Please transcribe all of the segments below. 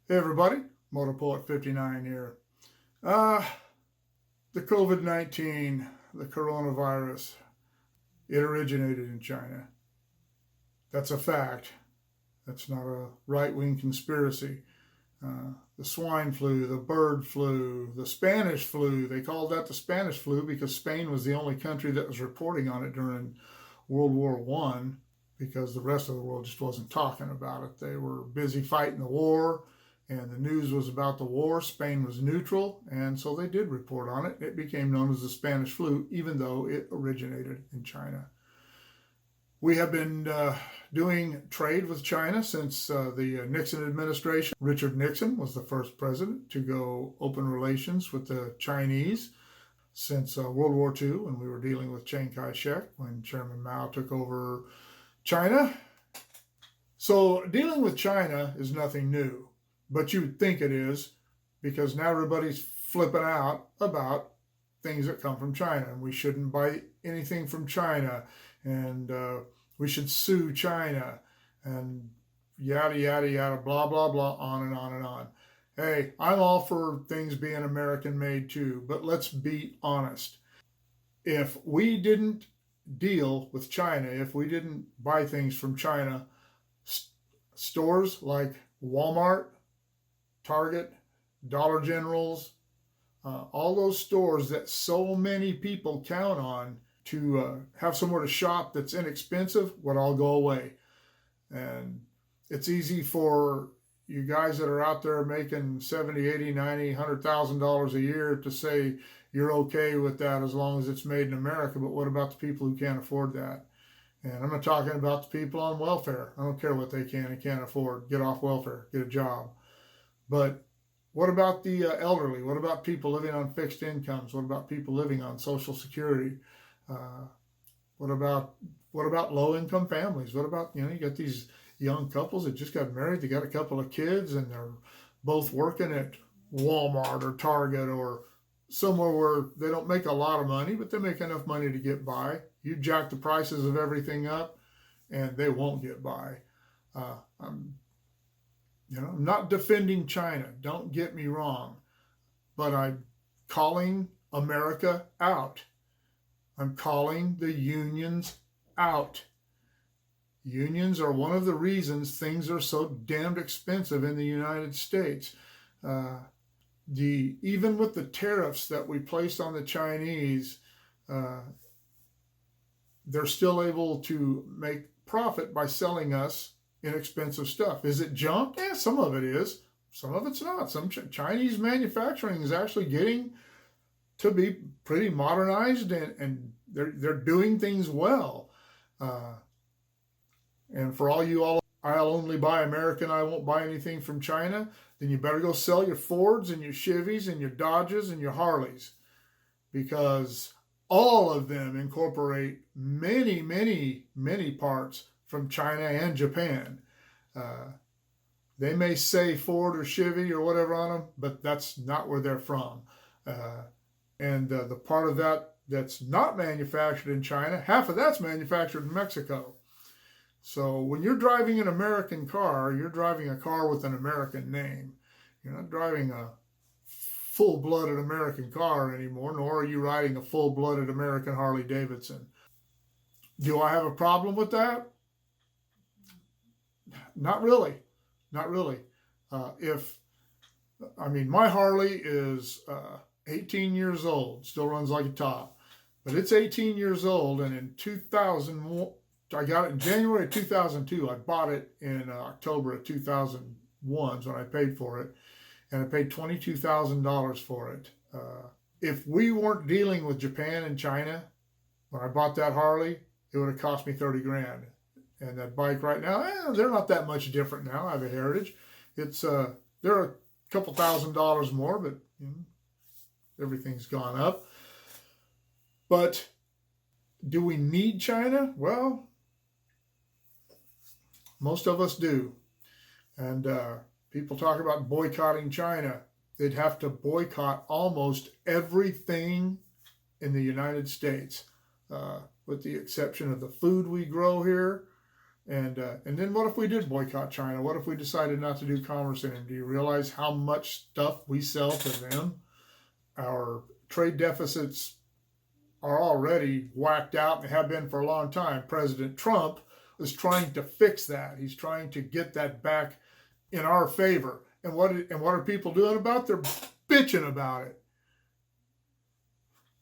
Hey everybody, Motor Poet 59 here. Uh, the COVID-19, the coronavirus, it originated in China. That's a fact. That's not a right-wing conspiracy. The swine flu, the bird flu, the Spanish flu, they called that the Spanish flu because Spain was the only country that was reporting on it during World War One, because the rest of the world just wasn't talking about it. They were busy fighting the war, and the news was about the war. Spain was neutral, and so they did report on it. It became known as the Spanish flu, even though it originated in China. We have been doing trade with China since the Nixon administration. Richard Nixon was the first president to go open relations with the Chinese since World War II, when we were dealing with Chiang Kai-shek, when Chairman Mao took over China. So dealing with China is nothing new, but you'd think it is, because now everybody's flipping out about things that come from China, and we shouldn't buy anything from China, and we should sue China, and yada, yada, yada, blah, blah, blah, on and on and on. Hey, I'm all for things being American made too, but let's be honest. If we didn't deal with China, if we didn't buy things from China, stores like Walmart, Target, Dollar Generals, all those stores that so many people count on to have somewhere to shop that's inexpensive would all go away. And it's easy for you guys that are out there making 70, 80, 90, $100,000 a year to say you're okay with that as long as it's made in America. But what about the people who can't afford that? And I'm not talking about the people on welfare. I don't care what they can and can't afford. Get off welfare, get a job. But what about the elderly? What about people living on fixed incomes? What about people living on Social Security? What about low-income families? What about, you got these young couples that just got married, they got a couple of kids, and they're both working at Walmart or Target or somewhere where they don't make a lot of money, but they make enough money to get by. You jack the prices of everything up, and they won't get by. I'm not defending China. Don't get me wrong, but I'm calling America out. I'm calling the unions out. Unions are one of the reasons things are so damned expensive in the United States. Even with the tariffs that we placed on the Chinese, they're still able to make profit by selling us inexpensive stuff. Is it junk? Yeah, some of it is. Some of it's not. Some Chinese manufacturing is actually getting to be pretty modernized, and they're doing things well. And for all you all, I'll only buy American, I won't buy anything from China, then you better go sell your Fords and your Chevys and your Dodges and your Harleys, because all of them incorporate many, many, many parts from China and Japan. They may say Ford or Chevy or whatever on them, but that's not where they're from. And the part of that that's not manufactured in China, half of that's manufactured in Mexico. So when you're driving an American car, you're driving a car with an American name. You're not driving a full-blooded American car anymore, nor are you riding a full-blooded American Harley Davidson. Do I have a problem with that? Not really. Not really. My Harley is 18 years old, still runs like a top, but it's 18 years old, and in 2001, I got it in January of 2002. I bought it in October of 2001 when I paid for it, and I paid $22,000 for it. If we weren't dealing with Japan and China when I bought that Harley, it would have cost me 30 grand. And that bike right now, they're not that much different now. I have a Heritage. They're a couple $1,000s more, but everything's gone up. But do we need China? Well, most of us do. And people talk about boycotting China. They'd have to boycott almost everything in the United States, with the exception of the food we grow here, And then what if we did boycott China? What if we decided not to do commerce in them? Do you realize how much stuff we sell to them? Our trade deficits are already whacked out and have been for a long time. President Trump is trying to fix that. He's trying to get that back in our favor. And what are people doing about it? They're bitching about it.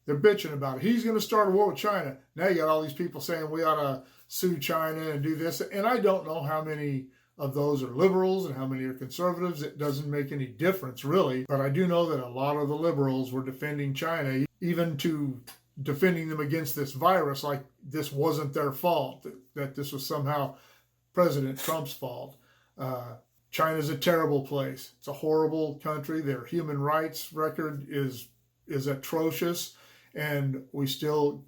They're bitching about it. He's going to start a war with China. Now you got all these people saying we ought to sue China and do this. And I don't know how many of those are liberals and how many are conservatives. It doesn't make any difference, really. But I do know that a lot of the liberals were defending China, even to defending them against this virus, like this wasn't their fault, that this was somehow President Trump's fault. China's a terrible place. It's a horrible country. Their human rights record is atrocious. And we still,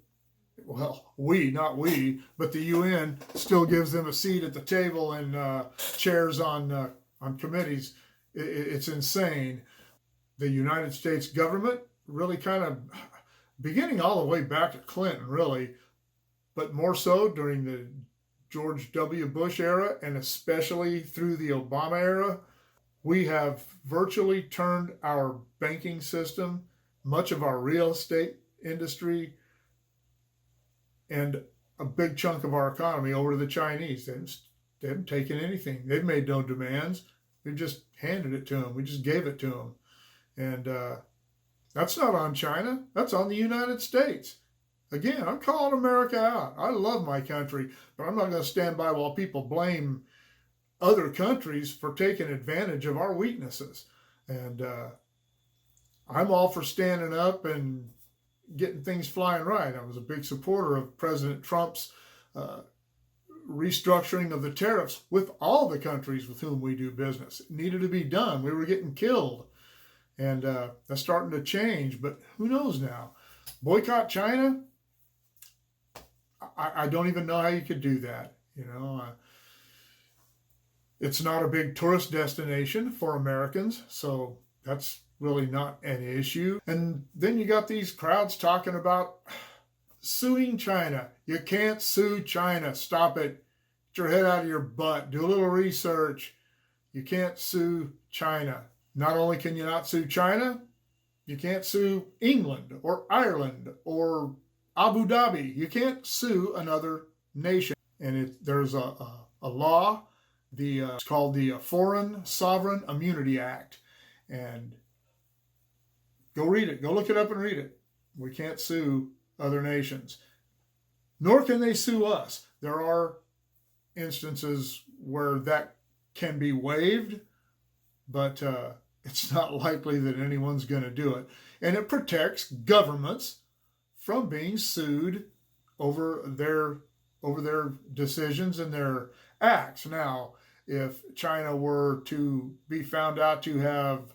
well, not we, but the UN still gives them a seat at the table and chairs on committees. It's insane. The United States government really kind of, beginning all the way back to Clinton, really, but more so during the George W. Bush era and especially through the Obama era, we have virtually turned our banking system, much of our real estate industry, and a big chunk of our economy over to the Chinese. They haven't taken anything. They've made no demands. We just handed it to them. We just gave it to them. And that's not on China. That's on the United States. Again, I'm calling America out. I love my country, but I'm not going to stand by while people blame other countries for taking advantage of our weaknesses. And I'm all for standing up and getting things flying right. I was a big supporter of President Trump's restructuring of the tariffs with all the countries with whom we do business. It needed to be done. We were getting killed. And that's starting to change, but who knows now? Boycott China? I don't even know how you could do that. It's not a big tourist destination for Americans, so that's really not an issue. And then you got these crowds talking about suing China. You can't sue China. Stop it. Get your head out of your butt. Do a little research. You can't sue China. Not only can you not sue China, you can't sue England or Ireland or Abu Dhabi. You can't sue another nation. And there's a law, it's called the Foreign Sovereign Immunity Act. And go read it. Go look it up and read it. We can't sue other nations. Nor can they sue us. There are instances where that can be waived, but it's not likely that anyone's going to do it. And it protects governments from being sued over their decisions and their acts. Now, if China were to be found out to have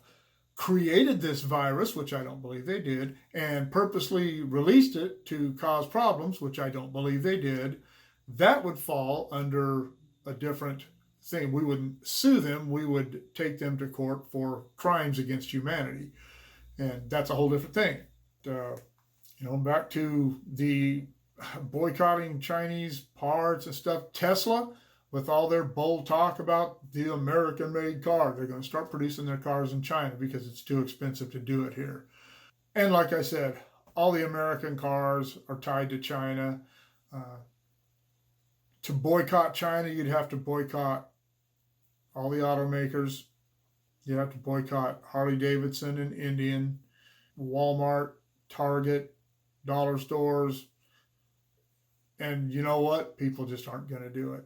created this virus, which I don't believe they did, and purposely released it to cause problems, which I don't believe they did, that would fall under a different thing. We wouldn't sue them. We would take them to court for crimes against humanity. And that's a whole different thing. Back to the boycotting Chinese parts and stuff. Tesla, with all their bold talk about the American-made car, they're going to start producing their cars in China because it's too expensive to do it here. And like I said, all the American cars are tied to China. To boycott China, you'd have to boycott all the automakers. You'd have to boycott Harley Davidson and Indian, Walmart, Target, dollar stores. And you know what? People just aren't going to do it.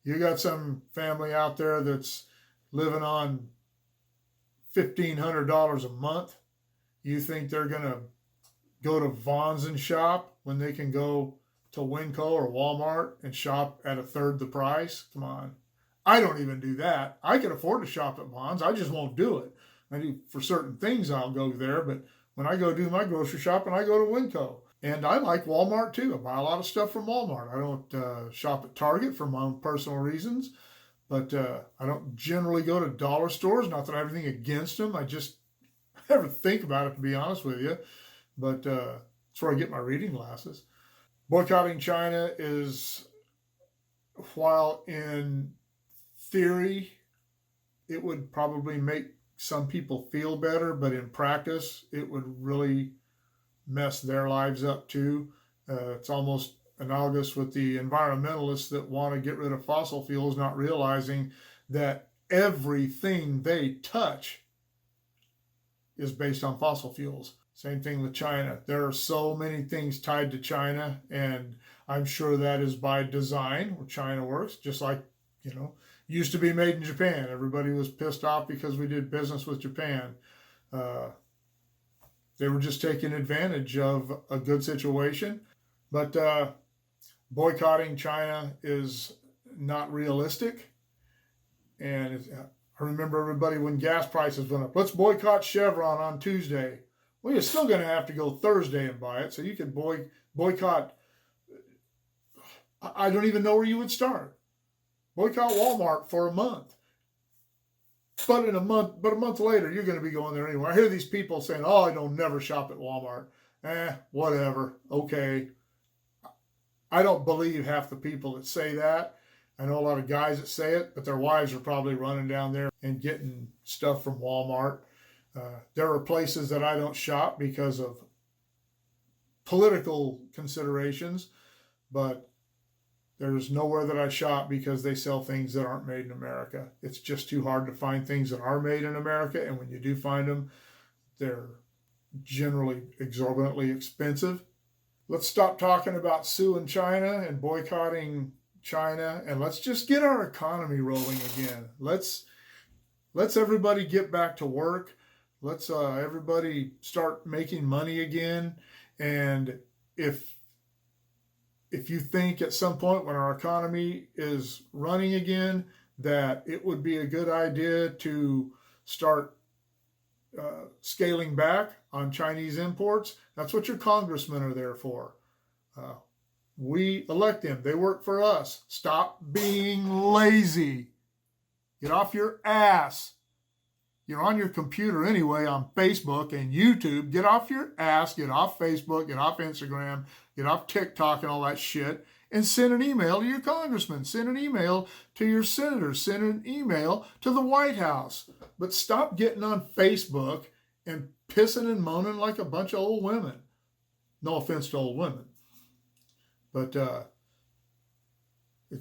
You got some family out there that's living on $1,500 a month. You think they're going to go to Vons and shop when they can go to Winco or Walmart and shop at a third the price? Come on. I don't even do that. I can afford to shop at Vons. I just won't do it. I do for certain things I'll go there, but when I go do my grocery shopping, I go to Winco. And I like Walmart too. I buy a lot of stuff from Walmart. I don't shop at Target for my own personal reasons, but I don't generally go to dollar stores. Not that I have anything against them. I just never think about it, to be honest with you. But that's where I get my reading glasses. Boycotting China is while in theory it would probably make some people feel better, but in practice it would really mess their lives up too. It's almost analogous with the environmentalists that want to get rid of fossil fuels, not realizing that everything they touch is based on fossil fuels. Same thing with China. There are so many things tied to China, and I'm sure that is by design where China works, just like, used to be made in Japan. Everybody was pissed off because we did business with Japan. They were just taking advantage of a good situation. But boycotting China is not realistic. And I remember everybody when gas prices went up, let's boycott Chevron on Tuesday. Well, you're still going to have to go Thursday and buy it. So you could boycott. I don't even know where you would start. Boycott Walmart for a month. But a month later, you're going to be going there anyway. I hear these people saying, oh, I don't never shop at Walmart. Whatever. Okay. I don't believe half the people that say that. I know a lot of guys that say it, but their wives are probably running down there and getting stuff from Walmart. There are places that I don't shop because of political considerations, but there's nowhere that I shop because they sell things that aren't made in America. It's just too hard to find things that are made in America, and when you do find them, they're generally exorbitantly expensive. Let's stop talking about suing China and boycotting China, and let's just get our economy rolling again. Let's everybody get back to work. Let's everybody start making money again. And if you think at some point when our economy is running again that it would be a good idea to start scaling back on Chinese imports, that's what your congressmen are there for. We elect them. They work for us. Stop being lazy. Get off your ass. You're on your computer anyway on Facebook and YouTube. Get off your ass. Get off Facebook. Get off Instagram. Get off TikTok and all that shit. And send an email to your congressman. Send an email to your senators. Send an email to the White House. But stop getting on Facebook and pissing and moaning like a bunch of old women. No offense to old women. But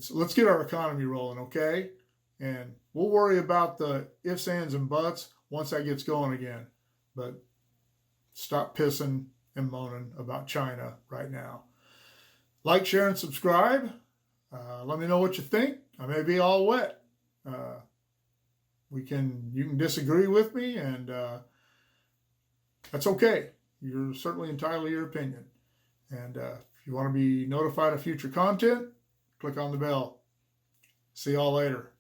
let's get our economy rolling, okay? And we'll worry about the ifs, ands, and buts once that gets going again. But stop pissing and moaning about China right now. Like, share, and subscribe. Let me know what you think. I may be all wet. You can disagree with me, and that's okay. You're certainly entitled to your opinion. And if you want to be notified of future content, click on the bell. See y'all later.